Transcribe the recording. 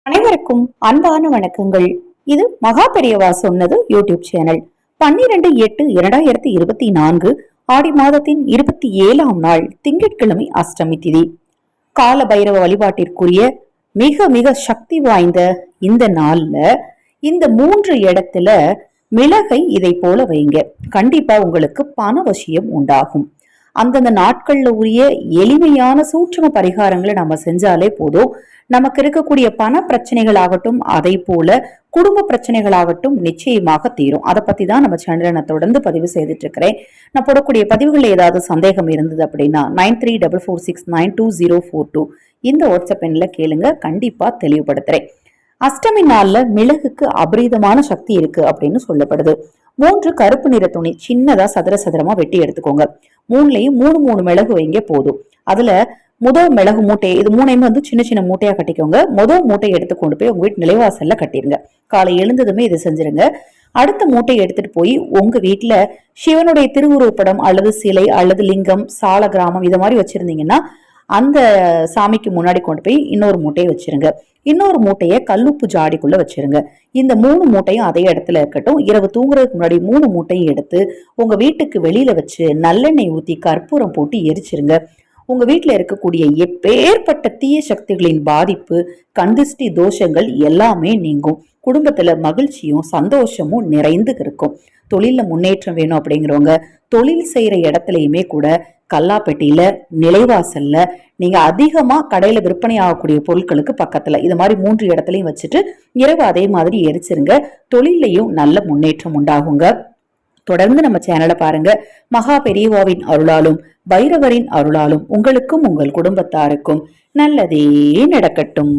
அனைவருக்கும் அன்பான வணக்கங்கள். இது மகா பெரியவா சொன்னது யூடியூப் சேனல். 12/8/2024 ஆடி மாதத்தின் 27ஆம் நாள் திங்கட்கிழமை அஷ்டமி திதி. கால பைரவ வழிபாட்டிற்குரிய மிக மிக சக்தி வாய்ந்த இந்த நாள்ல இந்த 3 இடத்துல மிளகை இதை போல வைங்க. கண்டிப்பா உங்களுக்கு பணவசியம் உண்டாகும். அந்தந்த நாட்கள்ல உரிய எளிமையான சூட்சும பரிகாரங்களை நம்ம செஞ்சாலே போதும். நமக்கு இருக்கக்கூடிய பண பிரச்சனைகள் ஆகட்டும், அதை போல குடும்ப பிரச்சனைகளாகட்டும் நிச்சயமாக தீரும். அதை பத்தி தான் நம்ம சேனலை நான் தொடர்ந்து பதிவு செய்துட்டு இருக்கிறேன். நான் போடக்கூடிய பதிவுகள் ஏதாவது சந்தேகம் இருந்தது அப்படின்னா 9344692042 இந்த வாட்ஸ்அப் எண்ணில் கேளுங்க, கண்டிப்பா தெளிவுபடுத்துறேன். அஷ்டமி நாள்ல மிளகுக்கு அபரீதமான சக்தி இருக்கு அப்படின்னு சொல்லப்படுது. 3 கருப்பு நிற துணி சின்னதா சதுர சதுரமா வெட்டி எடுத்துக்கோங்க. 3லயும் 3 மிளகு வைங்க போதும். அதுல முதல் மிளகு மூட்டை, இது 3 சின்ன சின்ன மூட்டையா கட்டிக்கோங்க. முதல் மூட்டையை எடுத்து கொண்டு போய் உங்க வீட்டு நிலைவாசல்ல கட்டிருங்க. காலை எழுந்ததுமே இது செஞ்சிருங்க. அடுத்த மூட்டையை எடுத்துட்டு போய் உங்க வீட்டுல சிவனுடைய திருவுருவப்படம் அல்லது சிலை அல்லது லிங்கம், சால கிராமம் இத மாதிரி வச்சிருந்தீங்கன்னா அந்த சாமிக்கு முன்னாடி கொண்டு போய் இன்னொரு மூட்டையை வச்சிருங்க. இன்னொரு மூட்டையை கல்லுப்பு ஜாடிக்குள்ள வச்சிருங்க. இந்த 3 மூட்டையும் அதே இடத்துல இருக்கட்டும். இரவு தூங்குறதுக்கு முன்னாடி 3 மூட்டையும் எடுத்து உங்க வீட்டுக்கு வெளியில வச்சு நல்லெண்ணெய் ஊத்தி கற்பூரம் போட்டு எரிச்சிருங்க. உங்க வீட்டுல இருக்கக்கூடிய எப்பேற்பட்ட தீய சக்திகளின் பாதிப்பு, கந்திஷ்டி தோஷங்கள் எல்லாமே நீங்கும். குடும்பத்துல மகிழ்ச்சியும் சந்தோஷமும் நிறைந்து இருக்கும். தொழில முன்னேற்றம் வேணும் அப்படிங்கிறவங்க தொழில் செய்யற இடத்துலயுமே கூட கல்லாப்பெட்டியில, நிலைவாசல்ல நீங்க அதிகமா கடையில விற்பனை ஆகக்கூடிய பொருட்களுக்கு பக்கத்துல இது மாதிரி 3 இடத்துலயும் வச்சுட்டு இரவு அதே மாதிரி எரிச்சிருங்க. தொழிலையும் நல்ல முன்னேற்றம் உண்டாகுங்க. தொடர்ந்து நம்ம சேனலை பாருங்க. மகா பெரியவாவின் அருளாலும் பைரவரின் அருளாலும் உங்களுக்கும் உங்கள் குடும்பத்தாருக்கும் நல்லதே நடக்கட்டும்.